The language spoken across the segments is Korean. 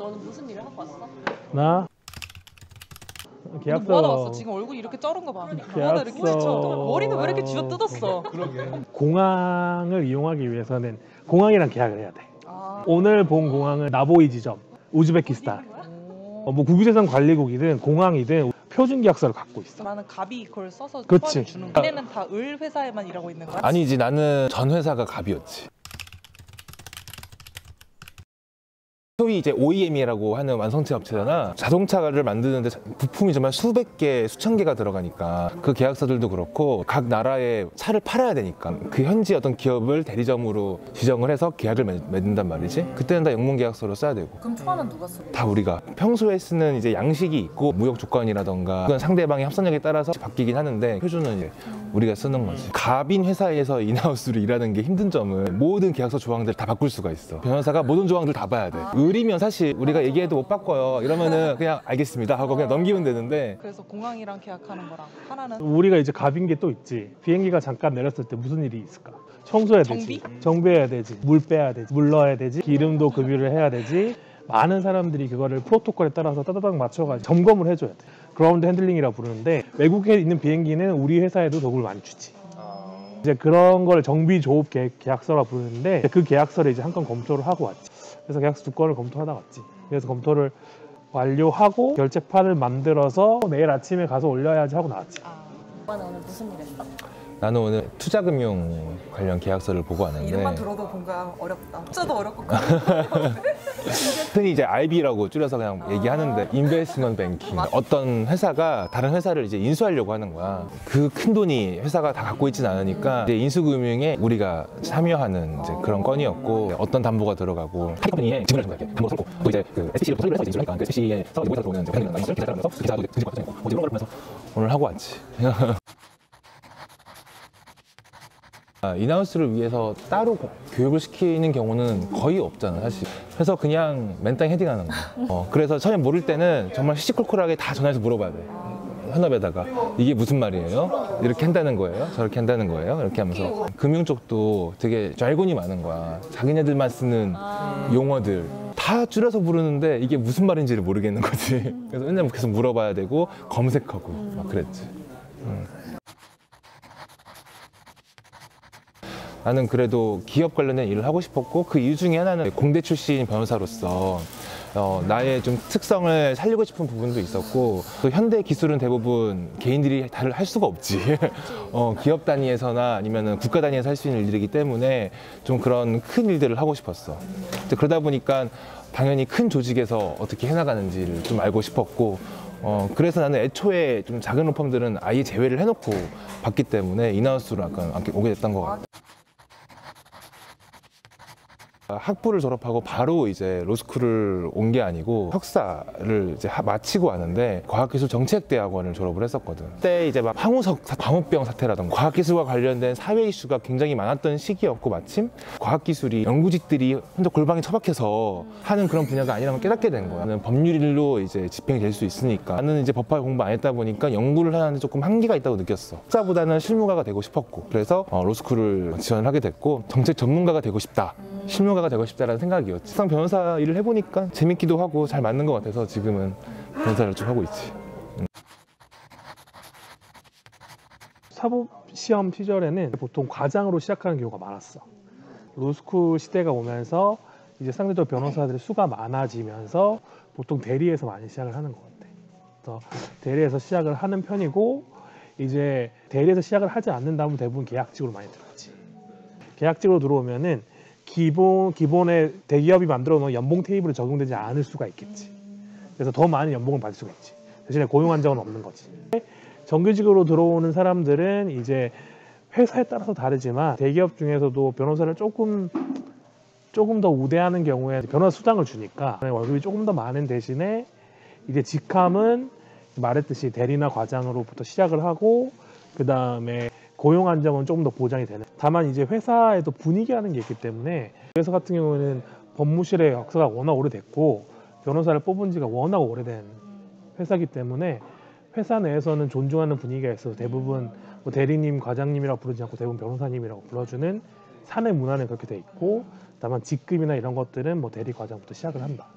너는 무슨 일을 하고 왔어? 나 계약서 뭐 하다 왔어? 지금 얼굴이 이렇게 쩔은 거 봐. 뭐하다 이렇게 쥐어 머리는 왜 이렇게 쥐어 뜯었어? 공항을 이용하기 위해서는 공항이랑 계약을 해야 돼. 오늘 본 공항은 나보이 지점, 우즈베키스탄. 뭐 국유재산 관리국이든 공항이든 표준 계약서를 갖고 있어. 나는 갑이 그걸 써서 그치. 초안을 주는 거야. 얘네는 다 을 회사에만 일하고 있는 거야? 아니지, 나는 전 회사가 갑이었지. 소위 이제 OEM이라고 하는 완성체 업체잖아. 자동차를 만드는데 부품이 정말 수백 개, 수천 개가 들어가니까 그 계약서들도 그렇고 각 나라에 차를 팔아야 되니까 그 현지 어떤 기업을 대리점으로 지정을 해서 계약을 맺는단 말이지. 그때는 다 영문 계약서로 써야 되고. 그럼 초안은 누가 써? 다 우리가. 평소에 쓰는 이제 양식이 있고 무역 조건이라던가 그건 상대방의 협상력에 따라서 바뀌긴 하는데 표준은 이제 우리가 쓰는 거지. 갑인 회사에서 인하우스로 일하는 게 힘든 점은 모든 계약서 조항들 다 바꿀 수가 있어. 변호사가 모든 조항들 다 봐야 돼. 을이면 사실 우리가 얘기해도 못 바꿔요. 이러면은 그냥 알겠습니다 하고 그냥 넘기면 되는데. 그래서 공항이랑 계약하는 거랑 하나는 우리가 이제 갑인 게 또 있지. 비행기가 잠깐 내렸을 때 무슨 일이 있을까? 청소해야 되지. 정비해야 되지. 물 빼야 되지. 물 넣어야 되지. 기름도 급유를 해야 되지. 많은 사람들이 그거를 프로토콜에 따라서 따다닥 맞춰가지고 점검을 해줘야 돼. 그라운드 핸들링이라고 부르는데 외국에 있는 비행기는 우리 회사에도 덕을 많이 주지. 이제 그런 걸 정비 조업 계약서라 부르는데 그 계약서를 이제 한 건 검토를 하고 왔지. 그래서 계약서 두 건을 검토하다 왔지. 그래서 검토를 완료하고 결제판을 만들어서 내일 아침에 가서 올려야지 하고 나왔지. 오빠는 오늘 무슨 일 했어? 나는 오늘 투자금융 관련 계약서를 보고 왔는데 이름만 들어도 뭔가 어렵다. 숫자도 어렵고 흔히 이제 IB라고 줄여서 그냥 얘기하는데 인베스트먼트 뱅킹. 어떤 회사가 다른 회사를 이제 인수하려고 하는 거야. 그 큰 돈이 회사가 다 갖고 있진 않으니까 이제 인수금융에 우리가 참여하는 이제 그런 건이었고 어떤 담보가 들어가고 컴퍼니에 지분을 이렇게 담보로 삼고 또 이제 그 SC를 설립을 해서 인수하니까 그 SC에서 모의사 들어오는 이제 회사를 기사하면서 그 기사도 등진 과정이고 뭐 이런 걸 보면서 오늘 하고 왔지. 인하우스를 위해서 따로 교육을 시키는 경우는 거의 없잖아 사실. 그래서 그냥 맨땅 헤딩하는 거야. 그래서 처음에 모를 때는 정말 시시콜콜하게 다 전화해서 물어봐야 돼. 현업에다가 이게 무슨 말이에요? 이렇게 한다는 거예요? 저렇게 한다는 거예요? 이렇게 하면서 금융 쪽도 되게 잘곤이 많은 거야. 자기네들만 쓰는 용어들 다 줄여서 부르는데 이게 무슨 말인지를 모르겠는 거지. 그래서 맨날 계속 물어봐야 되고 검색하고 막 그랬지. 나는 그래도 기업 관련된 일을 하고 싶었고 그 이유 중에 하나는 공대 출신 변호사로서 나의 좀 특성을 살리고 싶은 부분도 있었고 또 현대 기술은 대부분 개인들이 다 할 수가 없지. 기업 단위에서나 아니면 국가 단위에서 할 수 있는 일이기 때문에 좀 그런 큰 일들을 하고 싶었어. 그러다 보니까 당연히 큰 조직에서 어떻게 해나가는지를 좀 알고 싶었고 그래서 나는 애초에 좀 작은 로펌들은 아예 제외를 해놓고 봤기 때문에 인하우스로 약간 오게 됐던 것 같아. 학부를 졸업하고 바로 이제 로스쿨을 온 게 아니고 석사를 이제 마치고 왔는데 과학기술정책대학원을 졸업을 했었거든. 그때 이제 막 황우석 광우병 사태라던가 과학기술과 관련된 사회 이슈가 굉장히 많았던 시기였고 마침 과학기술이 연구직들이 혼자 골방에 처박혀서 하는 그런 분야가 아니라는 걸 깨닫게 된 거야. 나는 법률로 이제 집행이 될 수 있으니까 나는 이제 법학 공부 안 했다 보니까 연구를 하는데 조금 한계가 있다고 느꼈어. 석사보다는 실무가가 되고 싶었고 그래서 로스쿨을 지원을 하게 됐고 정책 전문가가 되고 싶다. 실무가가 되고 싶다라는 생각이었지. 막상 변호사 일을 해보니까 재밌기도 하고 잘 맞는 것 같아서 지금은 변호사를 좀 하고 있지. 사법시험 시절에는 보통 과장으로 시작하는 경우가 많았어. 로스쿨 시대가 오면서 이제 상대적으로 변호사들의 수가 많아지면서 보통 대리에서 많이 시작을 하는 것 같아. 그래서 대리에서 시작을 하는 편이고 이제 대리에서 시작을 하지 않는다면 대부분 계약직으로 많이 들어오지. 계약직으로 들어오면은 기본에 대기업이 만들어 놓은 연봉 테이블이 적용되지 않을 수가 있겠지. 그래서 더 많은 연봉을 받을 수가 있지. 대신에 고용 안정은 없는 거지. 정규직으로 들어오는 사람들은 이제 회사에 따라서 다르지만 대기업 중에서도 변호사를 조금 더 우대하는 경우에 변호사 수당을 주니까 월급이 조금 더 많은 대신에 이제 직함은 말했듯이 대리나 과장으로부터 시작을 하고 그 다음에 고용 안정은 조금 더 보장이 되는. 다만 이제 회사에도 분위기라는 게 있기 때문에 회사 같은 경우에는 법무실의 역사가 워낙 오래됐고 변호사를 뽑은 지가 워낙 오래된 회사이기 때문에 회사 내에서는 존중하는 분위기가 있어서 대부분 뭐 대리님, 과장님이라고 부르지 않고 대부분 변호사님이라고 불러주는 사내 문화는 그렇게 돼 있고 다만 직급이나 이런 것들은 뭐 대리, 과장부터 시작을 한다.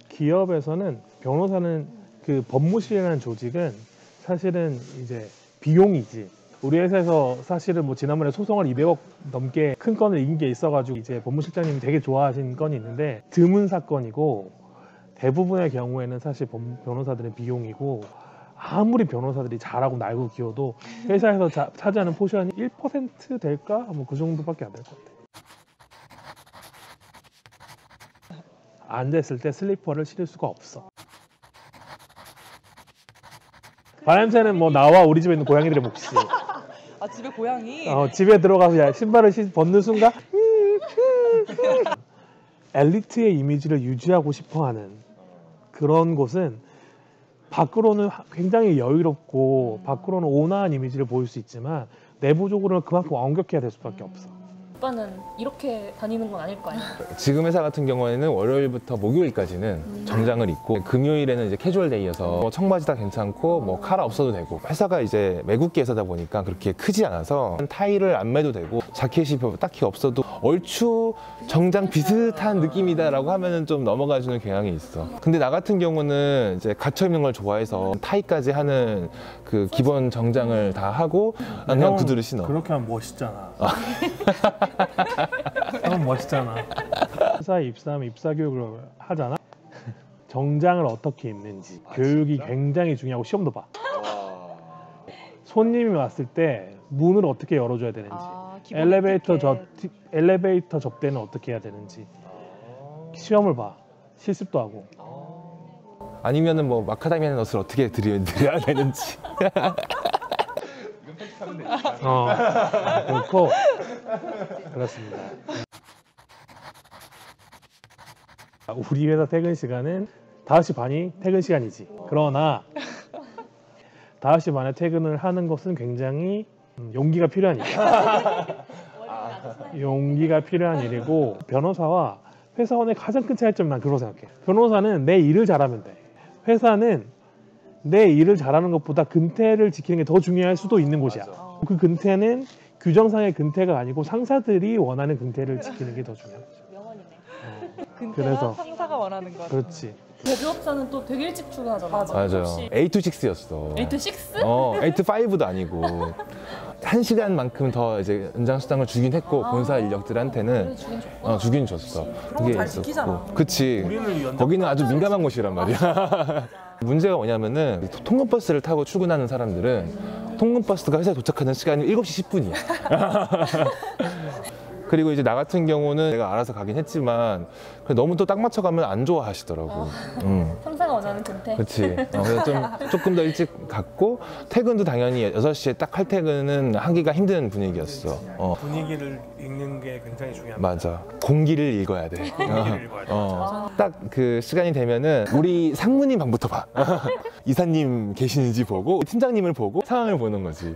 기업에서는 변호사는 그 법무실이라는 조직은 사실은 이제 비용이지. 우리 회사에서 사실은 뭐 지난번에 소송을 200억 넘게 큰 건을 이긴 게 있어가지고 이제 법무실장님이 되게 좋아하신 건이 있는데 드문 사건이고 대부분의 경우에는 사실 변호사들은 비용이고 아무리 변호사들이 잘하고 날고 기어도 회사에서 차지하는 포션이 1% 될까? 뭐 그 정도밖에 안 될 것 같아. 앉아있을 때 슬리퍼를 신을 수가 없어. 바람새는 뭐 나와 우리 집에 있는 고양이들의 몫이. 아 집에 고양이. 집에 들어가서 야, 신발을 벗는 순간 엘리트의 이미지를 유지하고 싶어하는 그런 곳은 밖으로는 굉장히 여유롭고 밖으로는 온화한 이미지를 보일 수 있지만 내부적으로는 그만큼 엄격해야 될 수밖에 없어. 오빠는 이렇게 다니는 건 아닐 거 아니야? 지금 회사 같은 경우에는 월요일부터 목요일까지는 정장을 입고 금요일에는 이제 캐주얼 데이여서 뭐 청바지 다 괜찮고 뭐 카라 없어도 되고 회사가 이제 외국계 회사다 보니까 그렇게 크지 않아서 타이를 안 매도 되고 자켓이 딱히 없어도 얼추 정장 비슷한 느낌이다라고 하면은 좀 넘어가주는 경향이 있어. 근데 나 같은 경우는 이제 갇혀 있는 걸 좋아해서 타이까지 하는 그 기본 정장을 다 하고 그냥 구두를 신어. 그렇게 하면 멋있잖아. 너무 멋있잖아. 회사에 입사하면 입사 교육을 하잖아. 정장을 어떻게 입는지 교육이 진짜? 굉장히 중요하고 시험도 봐. 손님이 왔을 때 문을 어떻게 열어줘야 되는지, 엘리베이터 접대는 어떻게 해야 되는지 시험을 봐. 실습도 하고. 아니면은 뭐 마카다미아 넛을 어떻게 드려야 되는지. 그렇고 그렇습니다. 우리 회사 퇴근 시간은 5시 반이 퇴근 시간이지. 그러나 5시 반에 퇴근을 하는 것은 굉장히 용기가 필요한 일이야. 용기가 필요한 일이고 변호사와 회사원의 가장 큰 차이점은 난 그렇게 생각해. 변호사는 내 일을 잘하면 돼. 회사는 내 일을 잘하는 것보다 근태를 지키는 게 더 중요할 수도 있는 곳이야. 그 근태는 규정상의 근태가 아니고 상사들이 원하는 근태를 지키는 게 더 중요해. 명언이네. 그래서 상사가 원하는 거. 그렇지. 법유업자는 또 되게 일찍 출근하잖아. 맞아요. 8 to 6였어. 8 to 6? 8 to 5도 아니고 1시간만큼 더 이제 연장 수당을 주긴 했고 본사 인력들한테는 주긴 줬구나. 주긴 줬어. 그런 거 잘 지키잖아. 그치. 거기는 아주 민감한 곳이란 말이야. 문제가 뭐냐면은 통근버스를 타고 출근하는 사람들은 통근버스가 회사에 도착하는 시간이 7시 10분이야. 그리고 이제 나 같은 경우는 내가 알아서 가긴 했지만 너무 또 딱 맞춰가면 안 좋아하시더라고. 상사가 원하는 근태. 그렇지. 그래서 조금 더 일찍 갔고 퇴근도 당연히 6시에 딱 칼퇴근은 하기가 힘든 분위기였어. 분위기를 읽는 게 굉장히 중요합니다. 맞아. 공기를 읽어야 돼. 공기를 읽어야 돼. 딱 그 시간이 되면은 우리 상무님 방부터 봐. 이사님 계시는지 보고 팀장님을 보고 상황을 보는 거지.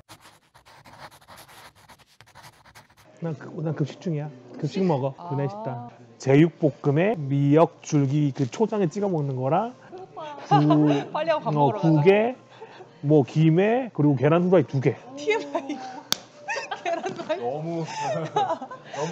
난 급식 중이야. 급식 먹어. 구내 식당. 제육볶음에 미역 줄기 그 초장에 찍어 먹는 거랑 빨리 하고 밥 먹으러 가자. 국에 뭐 김에 그리고 계란 후라이 2개. TMI. 계란 후라이. 너무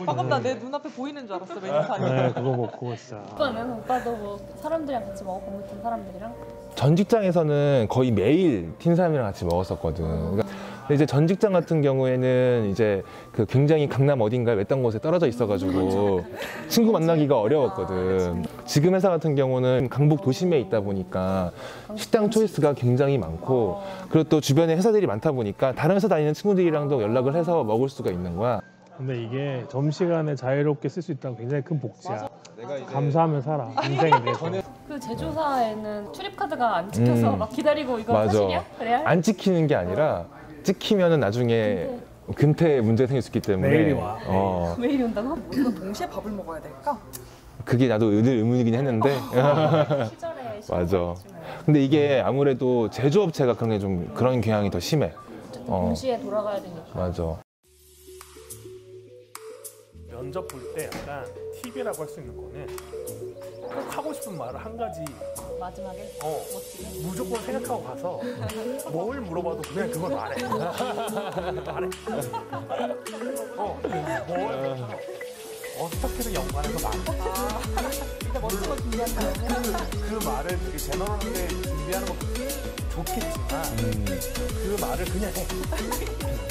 방금 나 내 눈앞에 보이는 줄 알았어 메뉴판이. 네, 그거 먹고 진짜. 오빠도 뭐 사람들이랑 같이 먹어? 법무팀 사람들이랑? 전 직장에서는 거의 매일 팀 사람이랑 같이 먹었었거든. 그러니까 근데 이제 전 직장 같은 경우에는 이제 그 굉장히 강남 어딘가에 외딴 곳에 떨어져 있어가지고 친구 만나기가 어려웠거든. 지금 회사 같은 경우는 강북 도심에 있다 보니까 식당 초이스가 굉장히 많고 그리고 또 주변에 회사들이 많다 보니까 다른 회사 다니는 친구들이랑도 연락을 해서 먹을 수가 있는 거야. 근데 이게 점심시간에 자유롭게 쓸 수 있다는 굉장히 큰 복지야. 감사하면 살아. 인생에 대해서. 그 제조사에는 출입카드가 안 찍혀서 막 기다리고 이거 맞아. 사실이야? 그래야? 안 찍히는 게 아니라 찍히면은 나중에 근태 문제가 생길 수 있기 때문에 매일이 와. 매일 온다고? 우리가 동시에 밥을 먹어야 될까? 그게 나도 늘 의문이긴 했는데 시절에 맞아. 근데 이게 아무래도 제조업체가 그런 게 좀 그런 경향이 더 심해. 어쨌든 동시에 돌아가야 되니까. 맞아. 면접 볼 때 약간 팁이라고 할 수 있는 거는 꼭 하고 싶은 말을 한 가지 마지막에 멋지게. 무조건 생각하고 가서 뭘 물어봐도 그냥 그걸 말해. 말해. 어떻게든 연관해서 말해. 진짜 멋진 거 준비한다. 그 말을 되게 제너럴하게 준비하는 것도 좋겠지만 그 말을 그냥 해.